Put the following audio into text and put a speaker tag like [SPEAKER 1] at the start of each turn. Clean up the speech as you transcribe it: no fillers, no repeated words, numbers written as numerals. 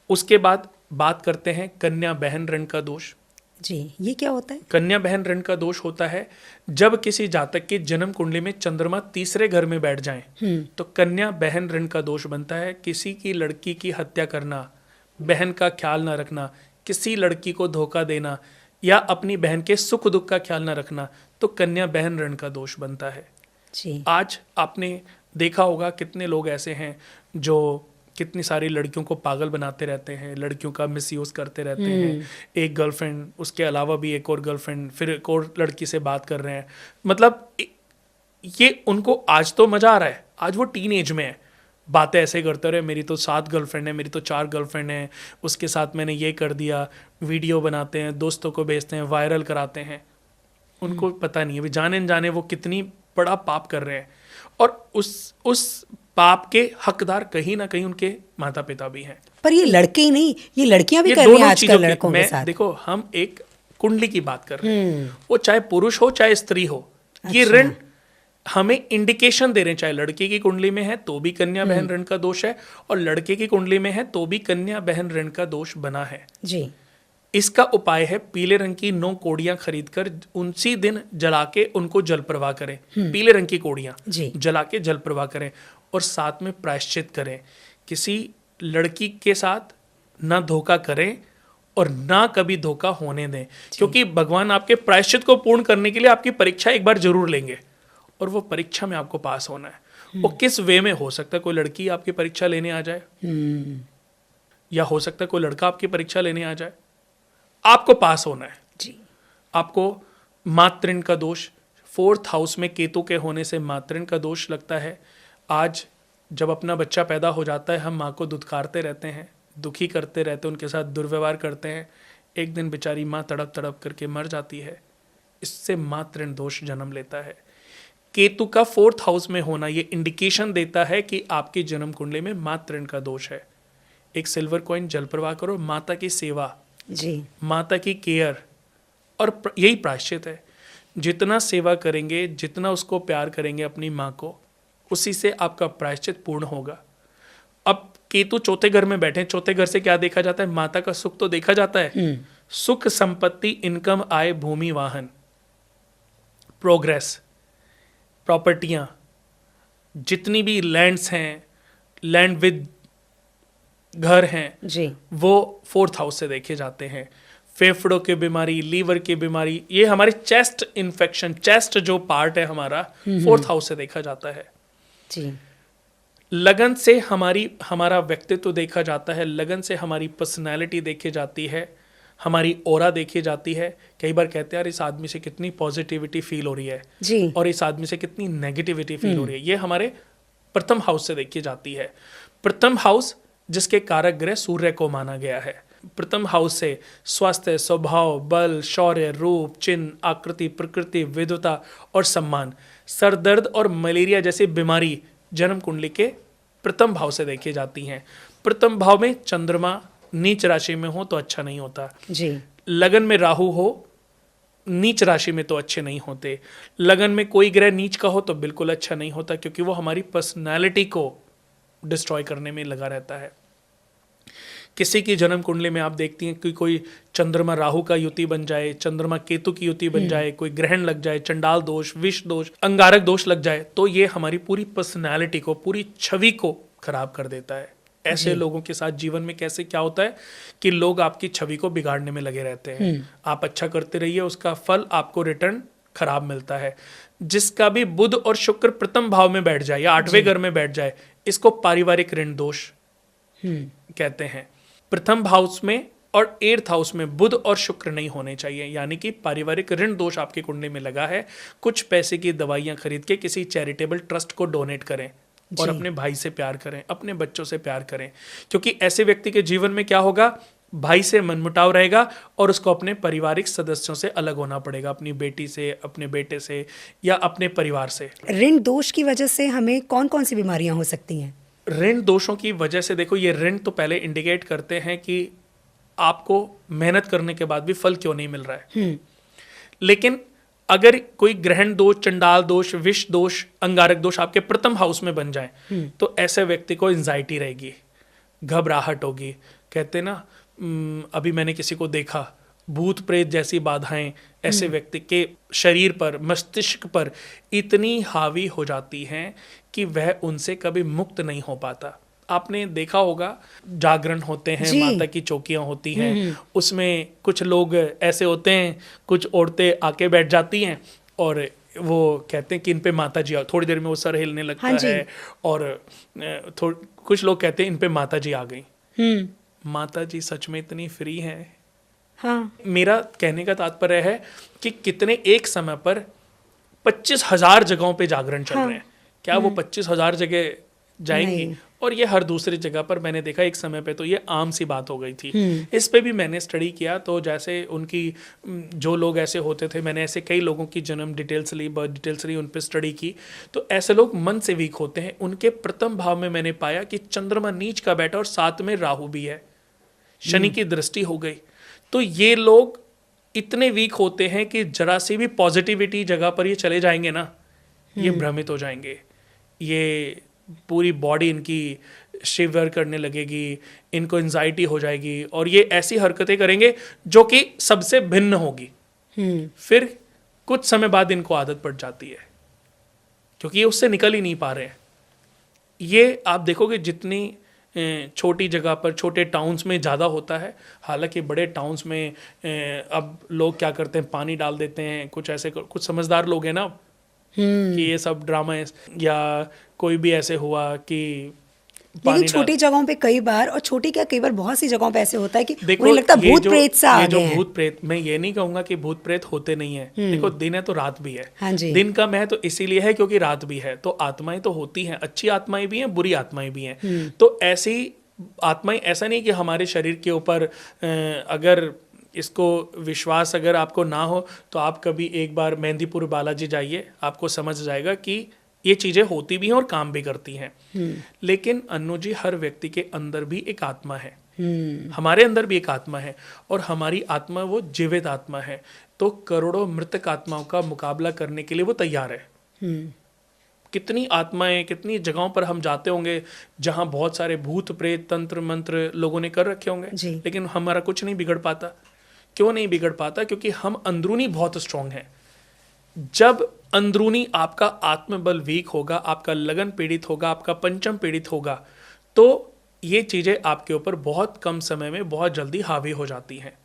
[SPEAKER 1] उसके बाद बात करते हैं कन्या बहन ऋण का दोष।
[SPEAKER 2] जी, ये क्या होता है?
[SPEAKER 1] कन्या बहन ऋण का दोष होता है जब किसी जातक की जन्म कुंडली में चंद्रमा तीसरे घर में बैठ जाए तो कन्या बहन ऋण का दोष बनता है। किसी की लड़की की हत्या करना, बहन का ख्याल ना रखना, किसी लड़की को धोखा देना या अपनी बहन के सुख दुख का ख्याल ना रखना, तो कन्या बहन ऋण का दोष बनता है।
[SPEAKER 2] जी।
[SPEAKER 1] आज आपने देखा होगा कितने लोग ऐसे हैं जो कितनी सारी लड़कियों को पागल बनाते रहते हैं, लड़कियों का मिसयूज करते रहते हैं। एक गर्लफ्रेंड, उसके अलावा भी एक और गर्लफ्रेंड, फिर एक और लड़की से बात कर रहे हैं। मतलब ये उनको आज तो मजा आ रहा है, आज वो टीन एज में है, बातें ऐसे करते रहे, मेरी तो 7 गर्लफ्रेंड है, मेरी तो 4 गर्लफ्रेंड है, उसके साथ मैंने ये कर दिया, वीडियो बनाते हैं, दोस्तों को भेजते हैं, वायरल कराते हैं। उनको पता नहीं है, जाने न जाने वो कितनी बड़ा पाप कर रहे हैं, और उस पाप के हकदार कहीं ना कहीं उनके माता पिता भी हैं।
[SPEAKER 2] पर ये लड़के ही नहीं, ये लड़कियां भी
[SPEAKER 1] ये
[SPEAKER 2] कर रही हैं
[SPEAKER 1] दोनों
[SPEAKER 2] आजकल
[SPEAKER 1] चीजों
[SPEAKER 2] लड़कों के साथ।
[SPEAKER 1] देखो, हम एक कुंडली की बात कर रहे हैं, वो चाहे पुरुष हो चाहे स्त्री हो, ये
[SPEAKER 2] अच्छा।
[SPEAKER 1] ऋण हमें इंडिकेशन दे रहे हैं। चाहे लड़के की कुंडली में है तो भी कन्या बहन ऋण का दोष है, और लड़के की कुंडली में है तो भी कन्या बहन ऋण का दोष बना है।
[SPEAKER 2] जी।
[SPEAKER 1] इसका उपाय है पीले रंग की 9 कोड़ियां खरीदकर उसी दिन जला के उनको जल प्रवाह करें। पीले रंग की कोड़ियां
[SPEAKER 2] जी।
[SPEAKER 1] जला के जल प्रवाह करें, और साथ में प्रायश्चित करें। किसी लड़की के साथ ना धोखा करें और ना कभी धोखा होने दें, क्योंकि भगवान आपके प्रायश्चित को पूर्ण करने के लिए आपकी परीक्षा एक बार जरूर लेंगे, और वो परीक्षा में आपको पास होना है। वो किस वे में हो सकता है, कोई लड़की आपकी परीक्षा लेने आ जाए, या हो सकता है कोई लड़का आपकी परीक्षा लेने आ जाए, आपको पास होना है।
[SPEAKER 2] जी।
[SPEAKER 1] आपको मातृण का दोष, 4th हाउस में केतु के होने से मातृण का दोष लगता है। आज जब अपना बच्चा पैदा हो जाता है, हम माँ को दुत्कारते रहते हैं, दुखी करते रहते हैं, उनके साथ दुर्व्यवहार करते हैं। एक दिन बेचारी माँ तड़प तड़प करके मर जाती है। इससे मातृण दोष जन्म लेता है। केतु का 4th हाउस में होना ये इंडिकेशन देता है कि आपकी जन्म कुंडली में मातृण का दोष है। एक सिल्वर कॉइन जल प्रवाह करो, माता की सेवा,
[SPEAKER 2] जी।
[SPEAKER 1] माता की केयर, और यही प्रायश्चित है। जितना सेवा करेंगे, जितना उसको प्यार करेंगे अपनी माँ को, उसी से आपका प्रायश्चित पूर्ण होगा। अब केतु चौथे घर में बैठे, चौथे घर से क्या देखा जाता है? माता का सुख तो देखा जाता है। सुख, संपत्ति, इनकम, आय, भूमि, वाहन, प्रोग्रेस, प्रॉपर्टियां, जितनी भी लैंड्स हैं, लैंड विद घर हैं
[SPEAKER 2] जी।
[SPEAKER 1] वो 4th हाउस से देखे जाते हैं। फेफड़ों की बीमारी, लीवर की बीमारी, ये हमारे चेस्ट इन्फेक्शन, चेस्ट जो पार्ट है हमारा 4th हाउस से देखा जाता है।
[SPEAKER 2] जी।
[SPEAKER 1] लगन से हमारा व्यक्तित्व देखा जाता है, लगन से हमारी पर्सनैलिटी देखी जाती है, हमारी ऑरा देखी जाती है। कई बार कहते हैं यार इस आदमी से कितनी पॉजिटिविटी फील हो रही है
[SPEAKER 2] जी।
[SPEAKER 1] और इस आदमी से कितनी नेगेटिविटी फील हो रही है, ये हमारे प्रथम हाउस से देखी जाती है। प्रथम हाउस जिसके कारक ग्रह सूर्य को माना गया है। प्रथम हाउस से स्वास्थ्य, स्वभाव, बल, शौर्य, रूप, चिन्ह, आकृति, प्रकृति, विद्वता और सम्मान, सरदर्द और मलेरिया जैसी बीमारी जन्म कुंडली के प्रथम भाव से देखी जाती हैं। प्रथम भाव में चंद्रमा नीच राशि में हो तो अच्छा नहीं होता।
[SPEAKER 2] जी।
[SPEAKER 1] लगन में राहु हो नीच राशि में तो अच्छे नहीं होते। लगन में कोई ग्रह नीच का हो तो बिल्कुल अच्छा नहीं होता, क्योंकि वो हमारी पर्सनालिटी को डिस्ट्रॉय करने में लगा रहता है। किसी की जन्म कुंडली में आप देखती हैं कि कोई चंद्रमा राहु का युति बन जाए, चंद्रमा केतु की युति बन जाए, कोई ग्रहण लग जाए, चंडाल दोष, विष दोष, अंगारक दोष लग जाए, तो ये हमारी पूरी पर्सनालिटी को, पूरी छवि को खराब कर देता है। ऐसे लोगों के साथ जीवन में कैसे क्या होता है कि लोग आपकी छवि को बिगाड़ने में लगे रहते हैं। आप अच्छा करते रहिए, उसका फल आपको रिटर्न खराब मिलता है। जिसका भी बुध और शुक्र प्रथम भाव में बैठ जाए या 8वें घर में बैठ जाए, इसको पारिवारिक ऋण दोष कहते हैं। प्रथम हाउस में और 8th हाउस में बुध और शुक्र नहीं होने चाहिए, यानी कि पारिवारिक ऋण दोष आपकी कुंडली में लगा है। कुछ पैसे की दवाइयां खरीद के किसी चैरिटेबल ट्रस्ट को डोनेट करें और अपने भाई से प्यार करें, अपने बच्चों से प्यार करें, क्योंकि ऐसे व्यक्ति के जीवन में क्या होगा, भाई से मनमुटाव रहेगा और उसको अपने पारिवारिक सदस्यों से अलग होना पड़ेगा, अपनी बेटी से, अपने बेटे से या अपने परिवार से।
[SPEAKER 2] ऋण दोष की वजह से हमें कौन कौन सी बीमारियां हो सकती हैं?
[SPEAKER 1] ऋण दोषों की वजह से देखो, ये ऋण तो पहले इंडिकेट करते हैं कि आपको मेहनत करने के बाद भी फल क्यों नहीं मिल रहा है। लेकिन अगर कोई ग्रहण दोष, चंडाल दोष, विष दोष, अंगारक दोष आपके प्रथम हाउस में बन जाए तो ऐसे व्यक्ति को एंजाइटी रहेगी, घबराहट होगी, कहते ना अभी मैंने किसी को देखा, भूत प्रेत जैसी बाधाएं ऐसे व्यक्ति के शरीर पर, मस्तिष्क पर इतनी हावी हो जाती हैं कि वह उनसे कभी मुक्त नहीं हो पाता। आपने देखा होगा, जागरण होते हैं,
[SPEAKER 2] जी।
[SPEAKER 1] माता की चौकियां होती हैं, उसमें कुछ लोग ऐसे होते हैं, कुछ औरतें आके बैठ जाती हैं और वो कहते हैं कि इन पे माता जी थोड़ी देर में वो सर हिलने लगता
[SPEAKER 2] हाँ जी।
[SPEAKER 1] है और कुछ लोग कहते हैं इन पे माता जी आ गई। माता जी सच में इतनी फ्री है?
[SPEAKER 2] हाँ।
[SPEAKER 1] मेरा कहने का तात्पर्य है कि कितने एक समय पर 25,000 जगहों पे जागरण चल रहे हैं, क्या वो 25,000 जगह जाएंगी?
[SPEAKER 2] नहीं।
[SPEAKER 1] और ये हर दूसरी जगह पर मैंने देखा एक समय पे तो ये आम सी बात हो गई थी। इस पे भी मैंने स्टडी किया, तो जैसे उनकी जो लोग ऐसे होते थे, मैंने ऐसे कई लोगों की जन्म डिटेल्स ली, बर्थ डिटेल्स ली, उन पे स्टडी की, तो ऐसे लोग मन से वीक होते हैं। उनके प्रथम भाव में मैंने पाया कि चंद्रमा नीच का बैठा और साथ में राहु भी है, शनि की दृष्टि हो गई। तो ये लोग इतने वीक होते हैं कि जरा सी भी पॉजिटिविटी जगह पर ये चले जाएंगे ना, ये भ्रमित हो जाएंगे, ये पूरी बॉडी इनकी शिवर करने लगेगी, इनको एंजाइटी हो जाएगी और ये ऐसी हरकतें करेंगे जो कि सबसे भिन्न होगी। फिर कुछ समय बाद इनको आदत पड़ जाती है क्योंकि ये उससे निकल ही नहीं पा रहे हैं। ये आप देखोगे जितनी छोटी जगह पर, छोटे टाउन्स में ज़्यादा होता है। हालांकि बड़े टाउन्स में अब लोग क्या करते हैं, पानी डाल देते हैं, कुछ ऐसे कुछ समझदार लोग हैं ना कि ये सब ड्रामा है, या कोई भी ऐसे हुआ कि
[SPEAKER 2] लेकिन छोटी जगहों पे कई बार, और छोटी क्या, कई बार बहुत सी जगहों पे ऐसे होता है कि
[SPEAKER 1] देखो,
[SPEAKER 2] उन्हें लगता है भूत प्रेत सा आ
[SPEAKER 1] ये
[SPEAKER 2] गए
[SPEAKER 1] जो
[SPEAKER 2] हैं।
[SPEAKER 1] भूत प्रेत, मैं ये नहीं कहूंगा कि भूत प्रेत होते नहीं है। देखो, दिन है तो रात भी है।
[SPEAKER 2] हाँ जी।
[SPEAKER 1] दिन का मैं तो इसीलिए है क्योंकि रात भी है, तो आत्माएं तो होती हैं, अच्छी आत्माएं भी हैं, बुरी आत्माएं भी हैं। तो ऐसी आत्माएं, ऐसा नहीं कि हमारे शरीर के ऊपर अगर इसको विश्वास अगर आपको ना हो तो आप कभी एक बार मेहंदीपुर बालाजी जाइए, आपको समझ जाएगा कि ये चीज़ें होती भी हैं और काम भी करती हैं। लेकिन अन्नू जी, हर व्यक्ति के अंदर भी एक आत्मा है, हमारे अंदर भी एक आत्मा है, और हमारी आत्मा वो जीवित आत्मा है। तो करोड़ों मृतक आत्माओं का मुकाबला करने के लिए वो तैयार है। कितनी आत्माएं, कितनी जगहों पर हम जाते होंगे जहां बहुत सारे भूत प्रेत, तंत्र मंत्र लोगों ने कर रखे होंगे, लेकिन हमारा कुछ नहीं बिगड़ पाता। क्यों नहीं बिगड़ पाता? क्योंकि हम अंदरूनी बहुत स्ट्रांग हैं। जब अंदरूनी आपका आत्मबल वीक होगा, आपका लगन पीड़ित होगा, आपका पंचम पीड़ित होगा, तो ये चीज़ें आपके ऊपर बहुत कम समय में बहुत जल्दी हावी हो जाती हैं।